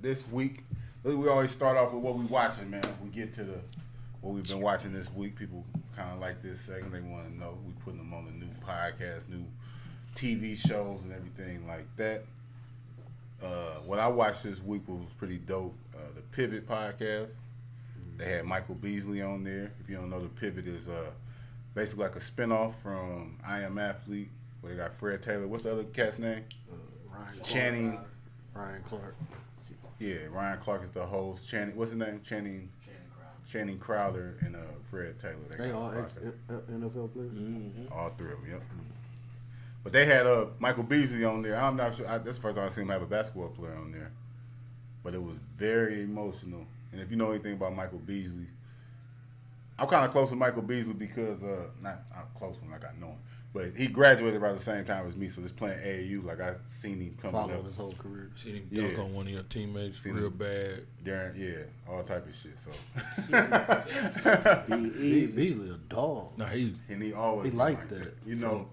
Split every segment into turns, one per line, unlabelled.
this week, we always start off with what we watching, man. We get to what we've been watching this week. People kind of like this segment. They want to know. We putting them on the new podcast, new TV shows, and everything like that. What I watched this week was pretty dope. The Pivot podcast. They had Michael Beasley on there. If you don't know, the Pivot is basically like a spinoff from I Am Athlete, where they got Fred Taylor. What's the other cat's name?
Ryan Clark.
Yeah, Ryan Clark is the host. What's his name? Channing Crowder and Fred Taylor.
They all NFL players?
Mm-hmm. All three of them, yep. But they had Michael Beasley on there. I'm not sure. That's the first time I seen him have a basketball player on there. But it was very emotional. And if you know anything about Michael Beasley, I'm kind of close with Michael Beasley because, not close when I know him, but he graduated around the same time as me, so just playing AAU, like I seen him coming up.
Following his whole career.
Seen him dunk on one of your teammates real bad.
Darren, all type of shit, so.
Beasley a dog.
Nah,
he always
like that.
You know.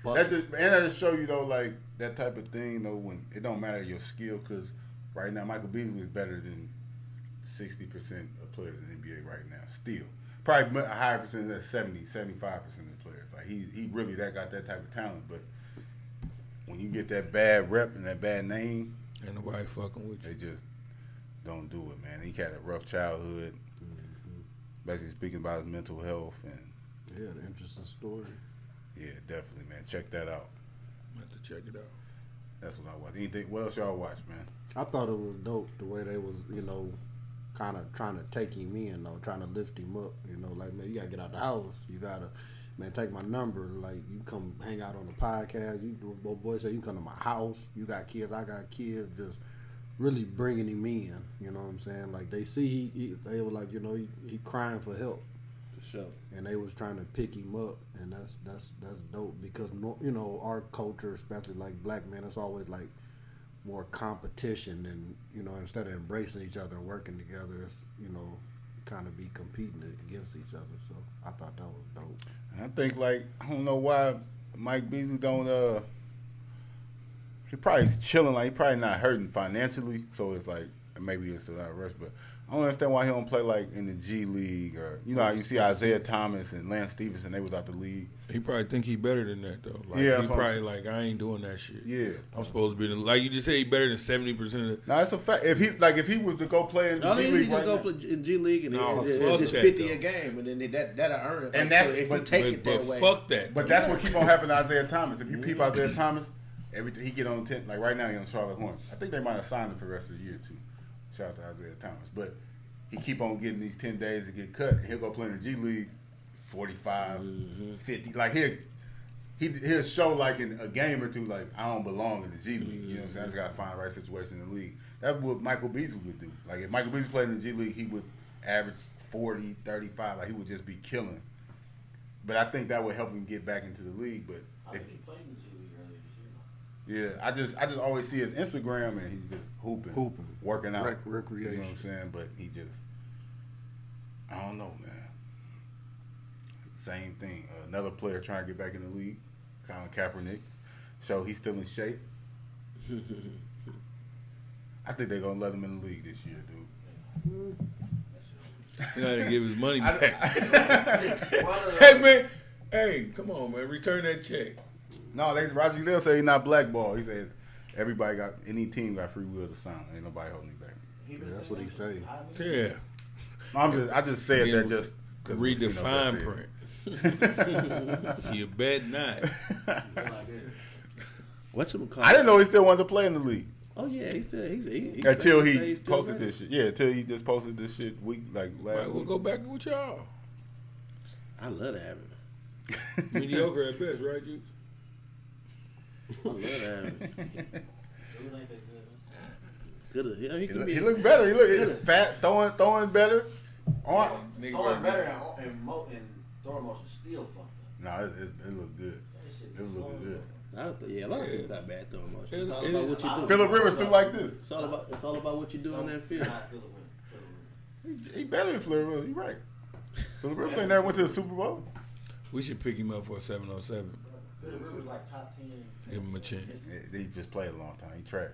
But
that just show you, though, like, that type of thing, though, when it don't matter your skill, because right now Michael Beasley is better than 60% of players in the NBA right now, still. Probably a higher percentage than 70, 75% of players. Like, he really got that type of talent, but when you get that bad rep and that bad name,
ain't nobody fucking with you.
They just don't do it, man. He had a rough childhood, basically speaking about his mental health. And
yeah, an interesting story.
Yeah, definitely, man. Check that out.
I'm going to have to check it out.
That's what I watch. Anything? What else y'all watch, man?
I thought it was dope the way they was, kind of trying to take him in, though, trying to lift him up. Like, man, you got to get out the house. You got to, man, take my number. Like, you come hang out on the podcast. Boy say you come to my house. You got kids. I got kids. Just really bringing him in. You know what I'm saying? Like, they see they were like, he crying for help.
For sure.
And they was trying to pick him up, and that's dope because, our culture, especially like black men, it's always like more competition and, instead of embracing each other and working together, it's, kind of be competing against each other. So I thought that was dope.
And I think, like, I don't know why Mike Beasley don't, he probably chilling, like, he probably not hurting financially, so it's like, maybe it's not a rush, but I don't understand why he don't play, like, in the G League or, how you see Isaiah Thomas and Lance Stevenson, they was out the league.
He probably think he better than that, though. Like,
yeah,
he probably like, I ain't doing that shit.
Yeah.
I'm supposed to be, like you just said, he better than 70% of it.
No, it's a fact. If he was to go play in the G League,
he can go play in G League and it's just 50 a game, and then that'll earn it.
And that's
if you take it that way.
Fuck that.
But that's what keep on happening to Isaiah Thomas. If you peep Isaiah Thomas, everything he get on 10. Like right now, he on Charlotte Hornets. I think they might have signed him for the rest of the year too. Shout out to Isaiah Thomas, but he keep on getting these 10 days to get cut. He'll go play in the G League, 45, 50. Like he'll show like in a game or two, like I don't belong in the G League. You know what I'm saying? I just gotta find the right situation in the league. That's what Michael Beasley would do. Like if Michael Beasley played in the G League, he would average 40, 35. Like he would just be killing. But I think that would help him get back into the league. But
I think he played in the G League earlier this year.
Yeah, I just always see his Instagram and he's just hooping, working out,
recreation.
You know what I'm saying? But he just, I don't know, man. Same thing. Another player trying to get back in the league, Colin Kaepernick. So he's still in shape. I think they're gonna let him in the league this year, dude.
He gotta give his money back. Hey man, come on, man, return that check.
No, Roger Goodell said he's not blackballed. He said any team got free will to sign. Ain't nobody holding him back.
Yeah, that's what he say.
Yeah.
I just said that just because
read the fine print. You bet not.
Whatchamacallit?
I didn't know he still wanted to play in the league.
Oh yeah, he's
until he posted this shit. Yeah, until he just posted this shit last week.
We'll go back with y'all.
I love that.
Mediocre at best, right, Juice?
I love that. Good. Yeah,
he look better. He look fat, throwing better.
Throwing better and throwing motion still fucked up.
No, it looked good. It was looking good.
A lot of people got bad throwing motion. It's all about what you do.
Phillip Rivers threw like this.
It's all about what you do on that field.
He better than Phillip Rivers. You right. Phillip Rivers ain't never went to the Super Bowl.
We should pick him up for a 707.
Phillip Rivers like top 10.
Give him a chance.
He just played a long time. He trash.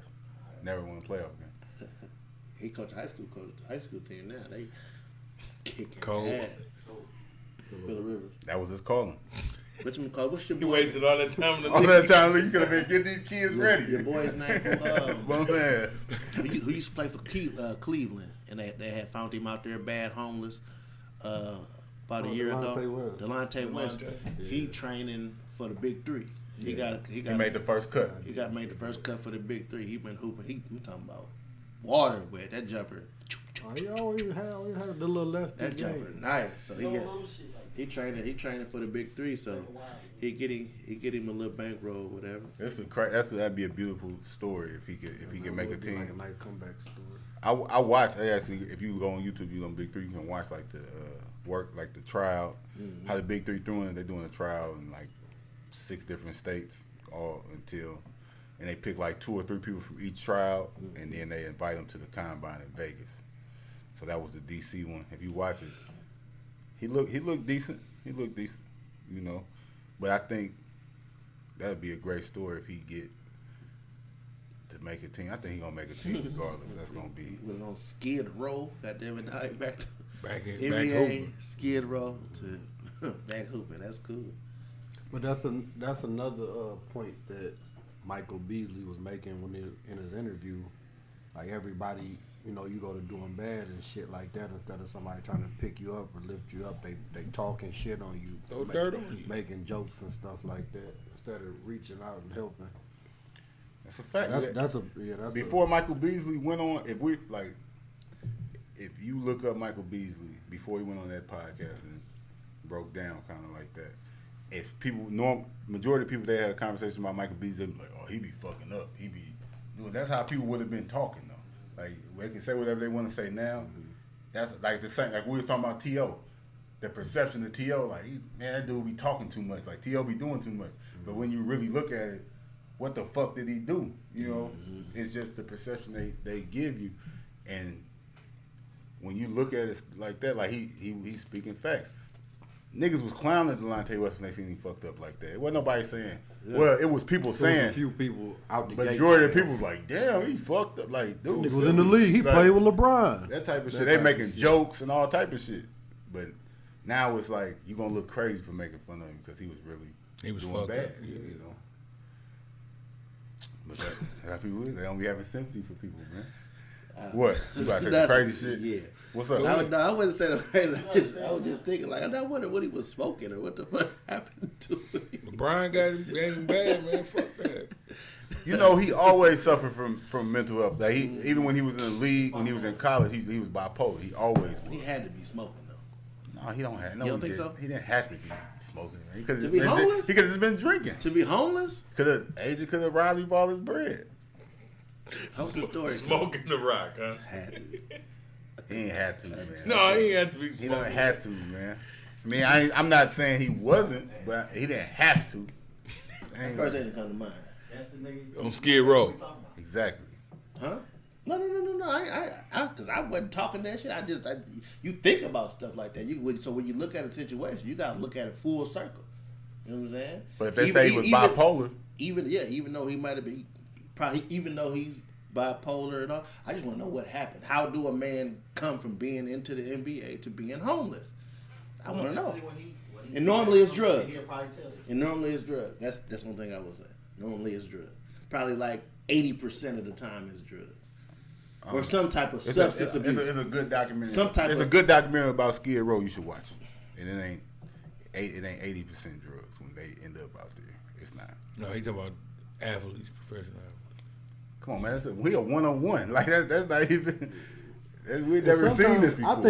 Never won a playoff game.
he coached high school team now. They kicking
Cold.
ass. Phillip Rivers.
That was his calling.
What's your
You
boy?
wasted all that time.
All that time, you could have been getting these kids ready.
Your boy's name?
Bum ass.
Who used to play for Cleveland, and they had found him out there bad, homeless, about a year ago. Delonte West. He training for the Big Three. He
made the first cut.
He made the first cut for the Big Three. He been hooping. We talking about water with that jumper.
He always had the little left.
That jumper nice. So he training for the Big Three. So he get him a little bankroll, whatever.
That'd be a beautiful story if he could make a team.
Like a nice comeback story.
I watched. Actually, if you go on YouTube, you on Big Three, you can watch like the work, like the trial, how the Big Three doing. They're doing a trial in like 6 different states, and they pick like 2 or 3 people from each trial, and then they invite them to the combine in Vegas. So that was the DC one. If you watch it, he looked decent. He looked decent, you know. But I think that'd be a great story if he get to make a team. I think he gonna make a team regardless. That's gonna be.
He was on Skid Row. Goddamn it, now he back to
NBA
hooping. Skid Row to back hooping. That's cool.
But that's another point that Michael Beasley was making in his interview. Like everybody, you know, you go to doing bad and shit like that instead of somebody trying to pick you up or lift you up. They talking shit on you,
Throw dirt on you,
making jokes and stuff like that instead of reaching out and helping.
That's a fact.
That's
before Michael Beasley went on. If you look up Michael Beasley before he went on that podcast and broke down kind of like that. If majority of people they had a conversation about Michael Beasley, they be like, oh, he be fucking up. He be doing. That's how people would have been talking though. Like they can say whatever they want to say now. That's like the same. Like we was talking about T.O. The perception of T.O. Like man, that dude be talking too much. Like T.O. be doing too much. But when you really look at it, what the fuck did he do? You know, it's just the perception they give you, and when you look at it like that, like he's speaking facts. Niggas was clowning Delonte West when they seen him fucked up like that. It wasn't nobody saying. Yeah. Well, it was people saying.
Was a few people out the gate.
Majority of people was like, "Damn, he fucked up." Like, dude,
nigga was in the league. He played with LeBron.
That type of shit. They making jokes and all type of shit. But now it's like you gonna look crazy for making fun of him because he was doing bad.
Up, yeah.
You know. But that people they don't be having sympathy for people, man. What? You about to say some crazy shit?
Yeah.
What's up?
I wouldn't say the crazy. I was just thinking, like, I wonder what he was smoking or what the fuck happened to him.
LeBron got him bad, man. Fuck that.
You know, he always suffered from mental health. Like even when he was in the league, when he was in college, he was bipolar. He always was.
He had to be smoking, though.
No, he don't have. No,
you don't think so?
He didn't have to be smoking. He could
to be homeless?
He could have just been drinking.
To be homeless?
Agent could have robbed him of all his bread.
Tell the story.
Smoking the rock, huh?
Had to.
He ain't had to, man.
No, he ain't had to be smoking.
He don't have to, man. I mean, I'm not saying he wasn't, but he didn't have to.
First thing that come to mind.
That's the nigga
on Skid Row.
Exactly.
Huh? No. Because I wasn't talking that shit. You think about stuff like that. So when you look at a situation, you gotta look at it full circle. You know what I'm saying?
But if they say he was bipolar,
even though he might have been, probably even though he's bipolar and all, I just want to know what happened. How do a man come from being into the NBA to being homeless? I want to know. And normally it's drugs. That's one thing I will say. Normally it's drugs. Probably like 80% of the time is drugs. Or some type of substance abuse.
It's a good documentary.
It's
a good documentary about Skid Row. You should watch it. And it ain't 80% drugs when they end up out there. It's not.
No, he talking about athletes, professional athletes.
Come on, man. We a 1-on-1. Like that's not even. We've never seen this before.
I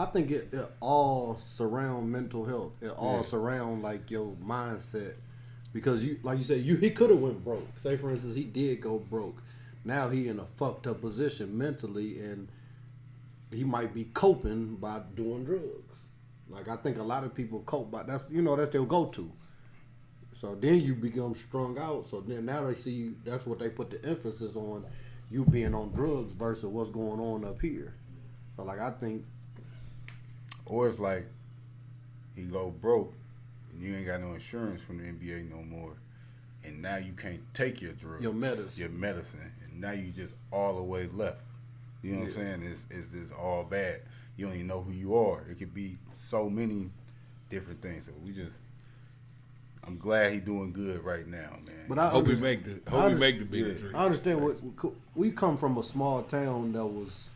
think it all surround mental health. It all surround like your mindset, because you, like you said, he could have went broke. Say for instance, he did go broke. Now he in a fucked up position mentally, and he might be coping by doing drugs. Like I think a lot of people cope by that's their go-to. So then you become strung out. So then now they see you. That's what they put the emphasis on, you being on drugs versus what's going on up here. So like I think,
or it's like he go broke and you ain't got no insurance from the NBA no more, and now you can't take your drugs,
your medicine,
and now you just all the way left. You know what I'm saying? Is this all bad? You don't even know who you are. It could be so many different things. So I'm glad he's doing good right now, man.
But I
Hope we make the big
Yeah.
three.
I understand we come from a small town that was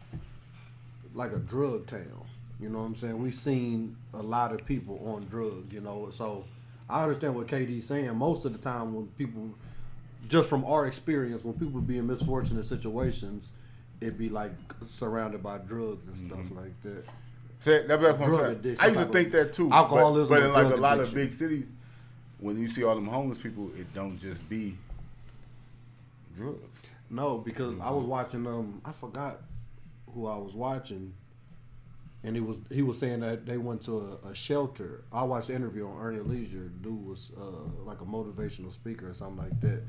like a drug town. You know what I'm saying? We've seen a lot of people on drugs, you know. So I understand what KD's saying. Most of the time when people, just from our experience, when people be in misfortunate situations, it be like surrounded by drugs and stuff like that.
So that's what I'm
Drug
saying.
addiction,
I used to
type
think
of
that too.
alcoholism
But
or
in like
drug
a lot
addiction.
of big cities, when you see all them homeless people, it don't just be drugs.
No, because I was watching I forgot who I was watching, and he was saying that they went to a shelter. I watched the interview on Earning Leisure. Dude was like a motivational speaker or something like that,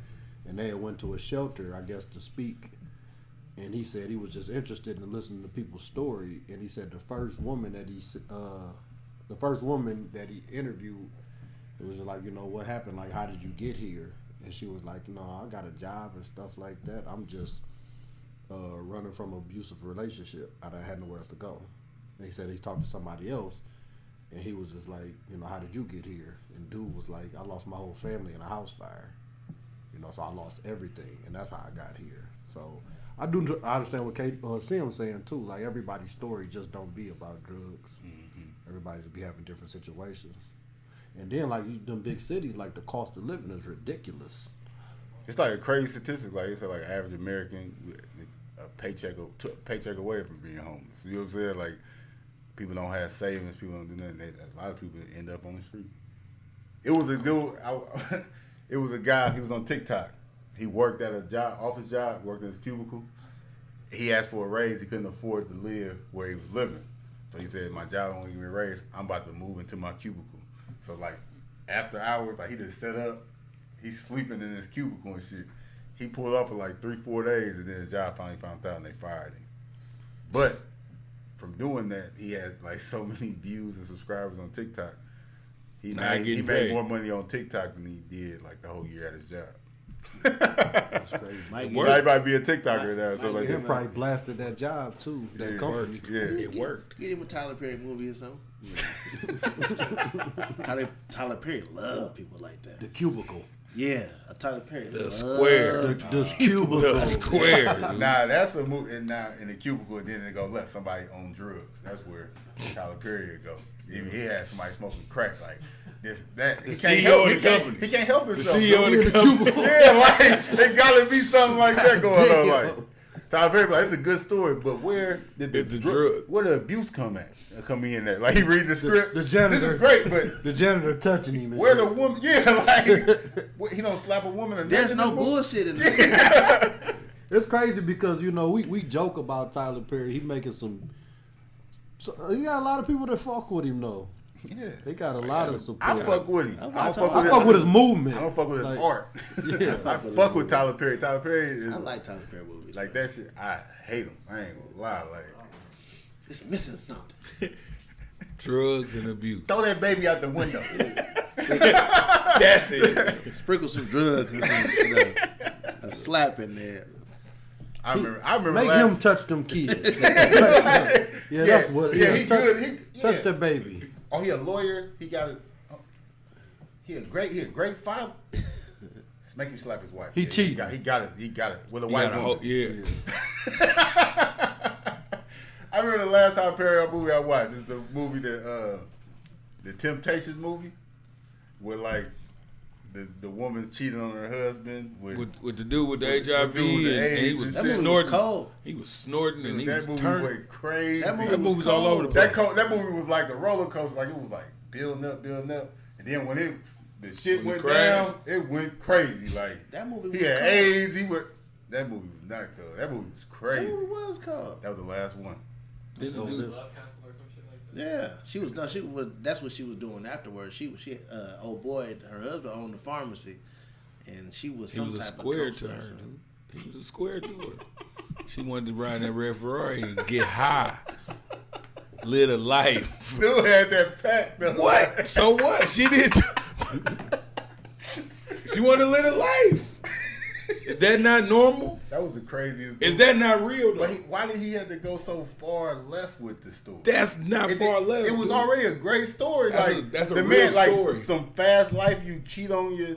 and they had went to a shelter, I guess, to speak. And he said he was just interested in listening to people's story. And he said the first woman that he interviewed, it was like, you know, what happened? Like, how did you get here? And she was like, no, I got a job and stuff like that. I'm just running from an abusive relationship. I done had nowhere else to go. And he said he's talked to somebody else, and he was just like, you know, how did you get here? And dude was like, I lost my whole family in a house fire. You know, so I lost everything, and that's how I got here. So I understand what Sim's saying too. Like, everybody's story just don't be about drugs. Everybody's be having different situations. And then, like, them big cities, like, the cost of living is ridiculous.
It's like a crazy statistic. Like, it's like average American with a paycheck away from being homeless. You know what I'm saying? Like, people don't have savings. People don't do nothing. A lot of people end up on the street. It was a dude. It was a guy. He was on TikTok. He worked at a office job, worked in his cubicle. He asked for a raise. He couldn't afford to live where he was living. So he said, my job won't give me a raise. I'm about to move into my cubicle. So, like, after hours, like, he just set up. He's sleeping in his cubicle and shit. He pulled up for like 3-4 days, and then his job finally found out, and they fired him. But from doing that, he had like so many views and subscribers on TikTok. He made more money on TikTok than he did like the whole year at his job.
That's crazy.
He might be a TikToker now. So like,
he probably blasted that job too. That company.
Yeah,
It worked.
Get him a Tyler Perry movie or something. Tyler Perry love people like that.
The cubicle.
Yeah, a Tyler Perry.
The square.
The cubicle.
The square.
Nah, that's a movie. And now in the cubicle, and then they go left. Somebody on drugs. That's where Tyler Perry would go. Even he had somebody smoking crack like this. That he can't help. He can't help himself.
The CEO of the company.
Yeah, like there gotta be something like that going on. Like Tyler Perry, like it's a good story, but where did the
drugs.
Where the abuse come in at? Like he read the script.
The janitor.
This is great, but
the janitor touching him.
Where the woman? Yeah, like he don't slap a woman. Or
There's no bullshit in this.
It's crazy because you know we joke about Tyler Perry. He making some. So, he got a lot of people that fuck with him though.
Yeah,
they got a lot of support.
I fuck with him.
I fuck with his movement.
I don't fuck with his
like,
art.
Yeah,
I fuck with Tyler Perry. Tyler Perry is.
I like Tyler Perry movies.
Like that shit. I hate him. I ain't gonna lie. Like
it's missing something.
Drugs and abuse.
Throw that baby out the window.
That's it.
Sprinkle some drugs and some, a slap in there.
I remember.
Make him touch them kids. That's what.
Yeah, he good.
Touch the baby.
Oh, he a lawyer. He got it. He a great father. Just make him slap his wife.
He cheating.
He got it with a white woman.
Yeah.
I remember the last time Perry movie I watched. It's the movie the Temptations movie, where like the woman's cheating on her husband
with the dude with the HIV,
and
he was
that movie
snorting.
was cold.
He was snorting, and he
that
was
movie
turning.
went crazy.
That movie was
all over the place.
That movie was like a roller coaster. Like it was like building up, and then when the shit went down, it went crazy. Like
that movie was
he had
cold.
AIDS. That movie was not cold. That movie was crazy.
That movie was cold.
That was the last one.
Didn't
Love
do
Castle or some shit like that.
Yeah, she was. That's what she was doing afterwards. She old boy, her husband owned the pharmacy, and she was
He
some
was a
type
square
of
to
coach or
her,
something.
dude. He was a square to her. She wanted to ride in that red Ferrari and get high. Live a life.
Still had that pack though.
What? So what? She did. She wanted to live a life. Is that not normal?
That was the craziest.
Is that not real though?
But why did he have to go so far left with the story?
That's not far left.
It was
dude.
already a great story.
That's a
the
real
man,
story.
Like some fast life, you cheat on your.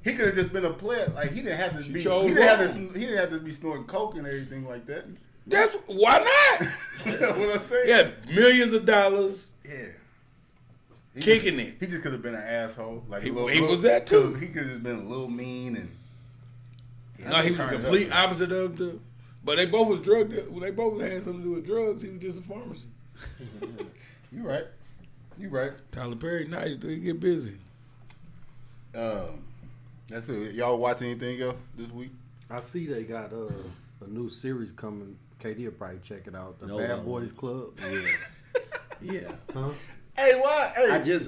He could have just been a player. Like he didn't have to be. He didn't have to be snorting coke and everything like that.
That's why not?
You know what I'm saying?
Yeah, millions of dollars.
Yeah.
Kicking it.
He just could have been an asshole. Like
He was that too.
He could have just been a little mean and.
No, he was the complete opposite of the. But they both was drug. They both had something to do with drugs. He was just a pharmacy.
You right. You right.
Tyler Perry, nice dude. He get busy.
That's it. Y'all watch anything else this week?
I see they got a new series coming. KD will probably check it out. The
No,
Bad Boys Club.
Yeah.
Huh?
Hey, why? Hey,
I just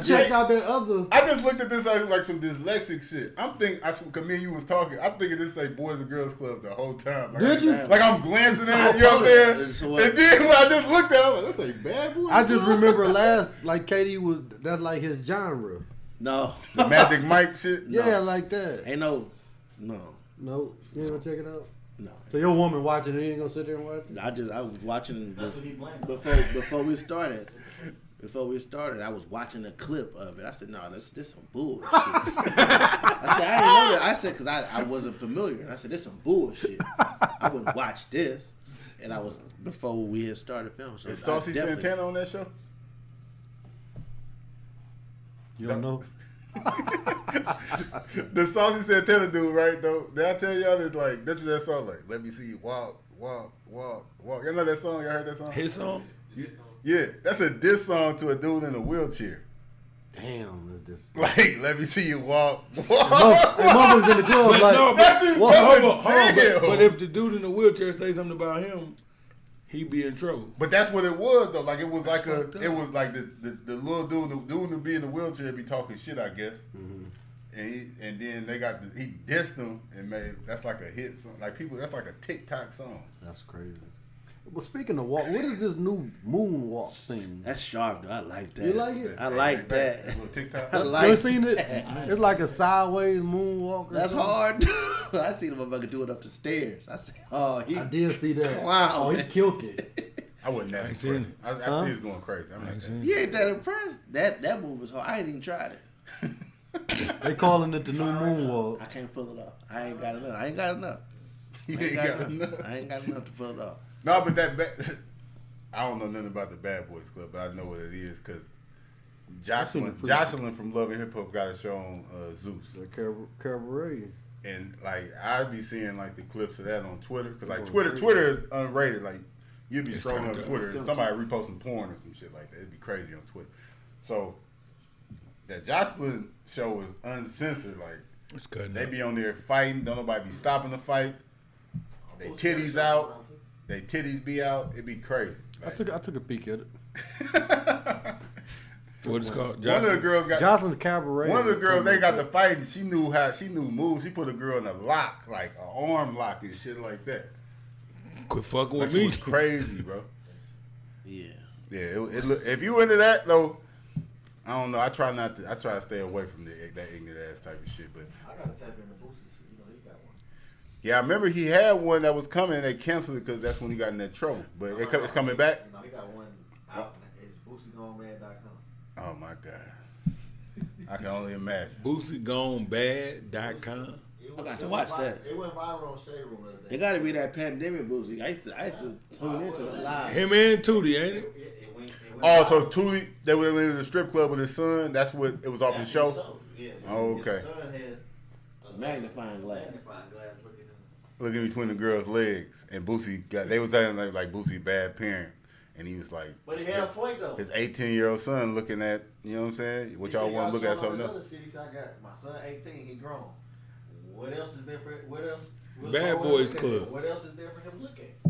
Check out that other.
I just looked at this like some dyslexic shit. I'm thinking, cause me and you was talking. I'm thinking this say Boys and Girls Club the whole time. Like,
Did you?
Like I'm glancing at it, you know what I'm saying? And then when I just looked at it, I was like, that's a Bad Boys.
I just remember like KD was, that's like his genre.
No.
The Magic Mike shit.
Yeah, like that.
Ain't no.
No, you ain't gonna check it out.
No.
So your woman watching it, you ain't gonna sit there and watch it?
I was watching
That's what he blamed.
before we started. Before we started, I was watching a clip of it. I said, "No, this some bullshit." I said, "I didn't know that." I said, "Cause I wasn't familiar." And I said, "This some bullshit. I wouldn't watch this." And I was before we had started filming. So
Is Saucy Santana on that show?
You don't know?
The Saucy Santana dude, right though? Did I tell y'all that like that's what that song like? Let me see you walk, walk, walk, walk. Y'all know that song? Y'all heard that song?
His song?
Yeah, that's a diss song to a dude in a wheelchair.
Damn, that's this.
Like, let me see you walk.
Hey, motherfuckers in the club
But
like,
no,
That's just
hold on,
jail.
but if the dude in the wheelchair say something about him, he be in trouble.
But that's what it was though. Like it was like the little dude, the dude who be in the wheelchair be talking shit, I guess. Mm-hmm. And then he dissed him and made that's like a hit song. Like people, that's like a TikTok song.
That's crazy. Well, speaking of walk, what is this new moonwalk thing?
That's sharp, though. I like that.
You like it?
I like that.
Little TikTok.
I
You
like
ever seen it? It's like a sideways moonwalk. Or
That's
something.
hard. I seen the motherfucker do it up the stairs. I said, "Oh, he."
I did see that.
Wow.
Oh, he killed it.
I wasn't that
I ain't seen
impressed.
it.
I see it's going crazy. I'm
I
like,
ain't seen
You ain't that impressed? That move was hard. I ain't even tried it.
They calling it the new moonwalk.
I can't pull it off. I ain't got enough. I ain't got enough.
you ain't got enough.
I ain't got enough to pull it off.
No, but I don't know nothing about the Bad Boys Club, but I know what it is because Jocelyn from Love and Hip Hop got a show on Zeus.
The cabaret.
And like I'd be seeing like the clips of that on Twitter because like Twitter is unrated. Like you'd be scrolling on Twitter and somebody reposting porn or some shit like that. It'd be crazy on Twitter. So that Jocelyn show was uncensored. Like
It's good.
they be on there fighting. Don't nobody be stopping the fights. They titties out. They titties be out. It'd be crazy. Like,
I took a peek at it.
What it's called?
one of the girls got
Jocelyn's cabaret.
One of the girls they got to fighting. She knew moves. She put a girl in a lock, like an arm lock and shit like that.
Quit fucking
Like
with
it
me.
was crazy, bro.
Yeah.
Yeah, if you into that though, I don't know. I try to stay away from that ignorant ass type of shit. But
I gotta tap into Boosie shit. You know, he got one.
yeah, I remember he had one that was coming. And they canceled it because that's when he got in that trouble. But it's coming back.
You know, he got one out. It's BoosieGoneMad.com.
Oh my god, I can only imagine.
BoosieGoneBad.com.
I got to watch that.
It went viral on Shade Room the other day.
It got to be that pandemic Boosie. I used to tune into the live.
Him and Tootie, ain't it?
It went
Oh,
viral.
so Thule, they went to the strip club with his son. That's what it was off the
That's
show.
his show. Yeah.
Oh, okay.
His son had a
Magnifying glass.
magnifying glass looking at him.
Looking between the girls' legs, and Boosie they was saying like Boosie bad parent, and he was like,
But he had a point though.
his 18-year-old son looking at, you know what I'm saying? What
He
y'all
said,
want to look at
showing
something
all
else?
this other shit. He said, I got my son 18, he grown. What else is there for? What else? what's
Bad
wrong with
Boys
looking at him?
Club.
What else is there for him to look at?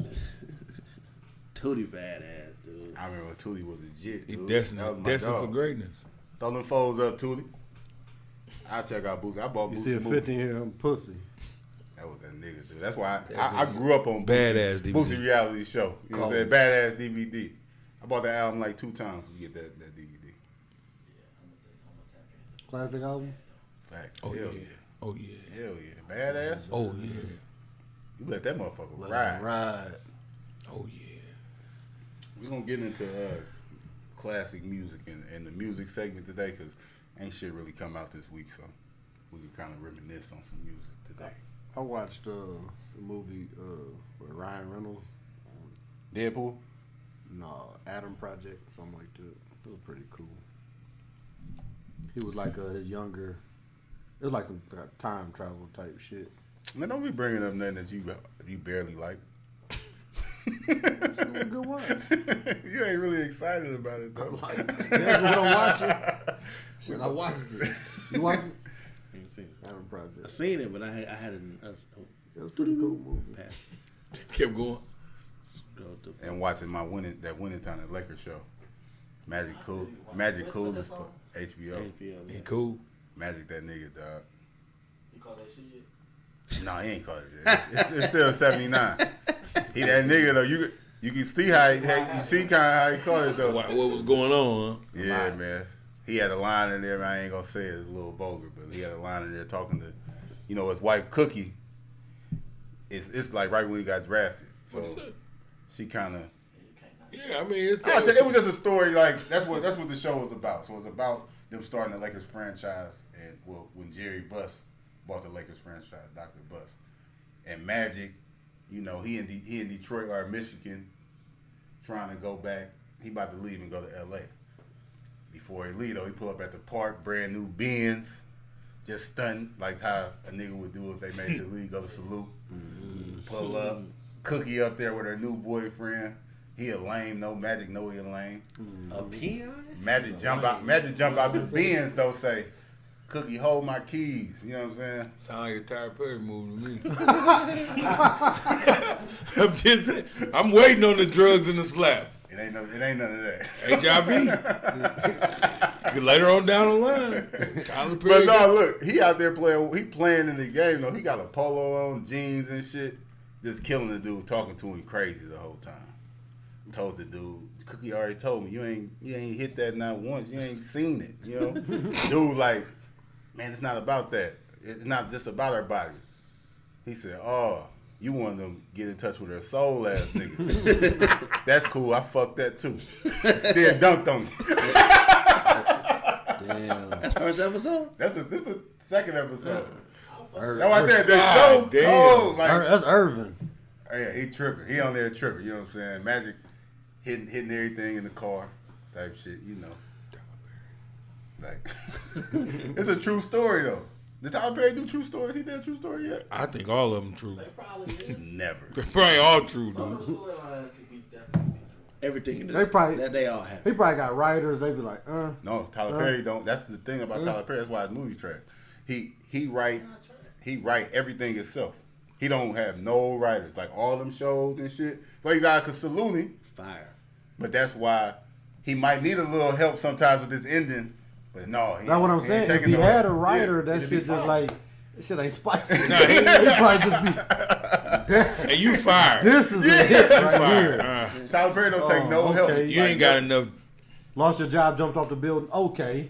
Tootie badass, dude.
I remember when Tootie was legit.
He
Dude.
destined
That was my
for
dog.
greatness.
Throw them foes up, Tootie. I'll check out Boosie. I bought
You
Boosie
see a
movie.
15-year-old pussy.
That was that nigga, dude. That's why I grew up on
Badass DVD.
Boosie reality show. You know what I'm saying? Badass DVD. I bought that album like 2 times to get that DVD.
Classic album.
Fact.
Oh,
Hell
yeah. Oh yeah.
Hell yeah, badass.
Oh yeah.
You let that motherfucker
Let
ride.
him ride.
Oh yeah.
We're gonna get into classic music and the music segment today because ain't shit really come out this week, so we can kind of reminisce on some music today.
I watched the movie with Ryan Reynolds.
Deadpool?
No, Adam Project, something like that. It was pretty cool. He was like a younger. It was like some time travel type shit.
Man, don't be bringing up nothing that you barely like.
It's a good one.
You ain't really excited about it though.
That's what I'm watching. Shit, I watched it. You watched it?
I ain't seen it.
Adam Project.
I seen it, but I hadn't.
It was a pretty cool movie.
Kept going.
And watching that winning time at Lakers show. Magic Cool is for HBO.
He cool.
Magic that nigga, dog.
You call that shit?
No, he ain't called it. It's still 79. He that nigga though. You can see how you see kind of how he called it though.
What was going on? Huh?
Yeah, man. He had a line in there. I ain't gonna say it. It's a little vulgar, but he had a line in there talking to, his wife Cookie. It's like right when he got drafted. So she kind of.
Yeah, I mean,
it was just a story. Like that's what the show was about. So it's about them starting the Lakers franchise, and when Jerry Buss bought the Lakers franchise, Dr. Buss, and Magic, he in Detroit or Michigan, trying to go back. He about to leave and go to L.A. Before he leave, though, he pull up at the park, brand new Benz, just stunting like how a nigga would do if they made the league, go to salute, pull up, Cookie up there with her new boyfriend. He a lame, no Magic, know he a lame.
A peon?
Magic jump out the Benz though, say, Cookie, hold my keys. You know what I'm saying?
Sound like a Tyler Perry movie to me. I'm just saying, I'm waiting on the drugs and the slap.
It ain't none of that.
HIV. Later on down the line, Tyler Perry.
But no, look, he out there playing in the game though. He got a polo on, jeans and shit, just killing the dude, talking to him crazy the whole time. Told the dude, Cookie already told me you ain't hit that not once. You ain't seen it. Dude, like, man, it's not about that. It's not just about her body. He said, "Oh, you want them to get in touch with her soul ass niggas." That's cool. I fucked that too. Then dunked on me.
Damn.
That's first episode?
This is the second episode.
That's
No, I said the show cold. Like,
Irvin.
yeah, he tripping. He on there tripping. You know what I'm saying? Magic hitting everything in the car, type shit. Like, it's a true story though. Did Tyler Perry do true stories? He did a true story yet?
I think all of them true.
They probably did.
Never.
They're probably all true,
Some of the
dude.
storylines could be definitely true.
Everything in
They probably-
that they all have.
He probably got writers. They be like,
No, Tyler Perry don't. That's the thing about Tyler Perry. That's why his movie trash. He write everything himself. He don't have no writers. Like all them shows and shit. Well, you got Saluni,
Fire.
but that's why he might need a little help sometimes with this ending. But no,
that's what I'm
he
saying.
ain't
If
taking
he
no
had a
help.
writer,
Yeah,
that
it'd be
shit just
fine.
like, that shit ain't spicy.
Nah,
He probably just be,
And you fired.
this is a hit right
Fired.
here.
Tyler Perry don't take no help.
okay.
You ain't got enough.
Lost your job, jumped off the building. Okay.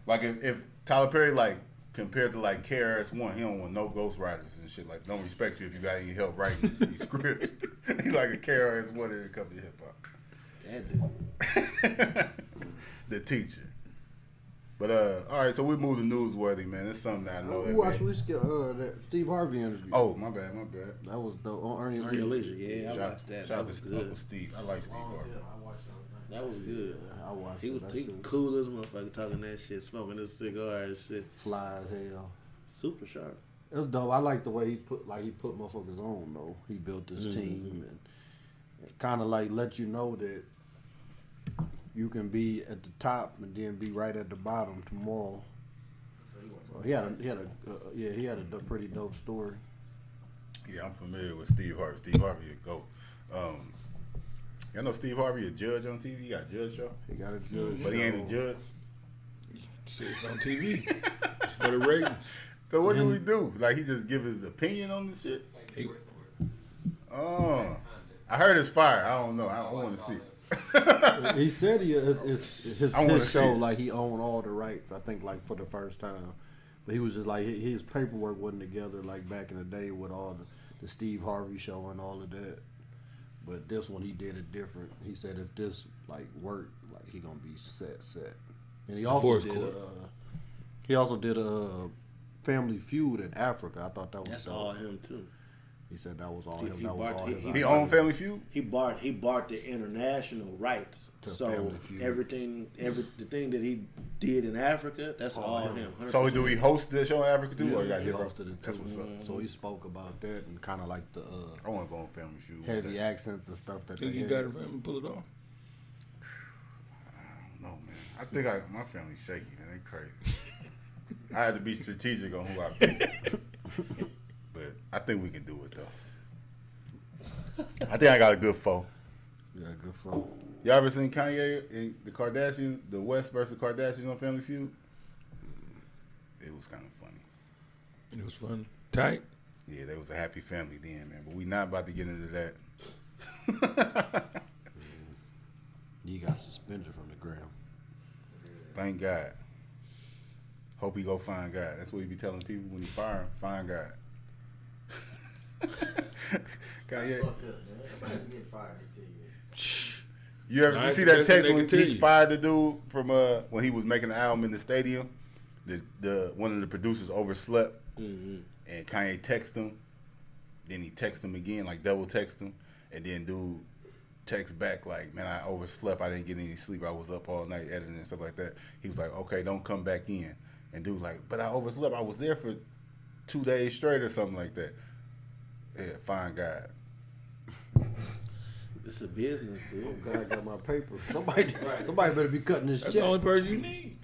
Like if Tyler Perry like compared to like KRS-One, he don't want no ghostwriters and shit. Like don't respect you if you got any help writing these scripts. He like a KRS-One in a company of hip hop.
That dude.
The teacher. But all right, so we moved to newsworthy, man. It's something that I know.
We watched that Steve Harvey interview.
Oh, my bad.
That was dope. On Earn Your
Earn Your
Leisure.
Leisure. Yeah, I watched that.
Shout out
That was
to Uncle
good.
Steve. I like Steve Harvey.
I watched that.
That was good.
I watched
He
it.
was
That
he
shit was
cool as a motherfucker talking that shit, smoking his cigar and shit.
fly as hell.
Super sharp.
It was dope. I like the way he put motherfuckers on though. He built this team and kind of like let you know that you can be at the top and then be right at the bottom tomorrow. So he had a pretty dope story.
Yeah, I'm familiar with Steve Harvey. Steve Harvey a GOAT. Y'all know Steve Harvey a judge on TV? He got a judge show?
He got a judge,
But he ain't a judge?
Shit, it's on TV. It's for the ratings.
So what do we do? Like he just give his opinion on the shit?
He-
Oh. I heard it's fire. I don't know. I want to see it.
He said his
I wanna see
show
it.
like he owned all the rights. I think like for the first time, But he was just like his paperwork wasn't together like back in the day with all the Steve Harvey show and all of that. But this one he did it different. He said if this like worked, like he gonna be set. And he also did a Family Feud in Africa. I thought that was
That's
dope.
all him too.
He said that was all
He-
him.
he
That was
bought-
all
he-
his.
he
He owned Family Feud.
He bought the international rights.
To
So
Family Feud.
the thing that he did in Africa, that's all him. 100%.
So do we host the show in Africa too, or you got
He
different?
hosted it
That's
too.
what's up.
So he spoke about that and kind of like the
I want to go on Family Feud.
heavy accents and stuff that
Think
they
you
had.
got it for him to pull it off?
No man, I think my family's shaky, man. They crazy. I had to be strategic on who I pick, but I think we can do it though. I think I got a good foe.
Yeah, good folk.
Y'all ever seen Kanye and the Kardashians, the West versus Kardashians on Family Feud? It was kind of funny.
It was fun. Tight.
Yeah, they was a happy family then, man. But we not about to get into that.
He got suspended from the gram.
Thank God. Hope he go find God. That's what he be telling people when he fire him. Find God. Kanye.
Fuck up, man. Everybody's getting fired until you.
You ever
Nice,
see
the
that
best
text
thing
when
they can
he
tell
fired the dude from when he was making the album in the stadium? The one of the producers overslept, and Kanye texted him. Then he texted him again, like double text him, and then dude text back like, "Man, I overslept. I didn't get any sleep. I was up all night editing and stuff like that." He was like, "Okay, don't come back in." And dude like, "But I overslept. I was there for 2 days straight or something like that." Yeah, find God.
It's a business, dude.
Oh God, I got my paper. Somebody better be cutting this
That's
check.
the only person you need.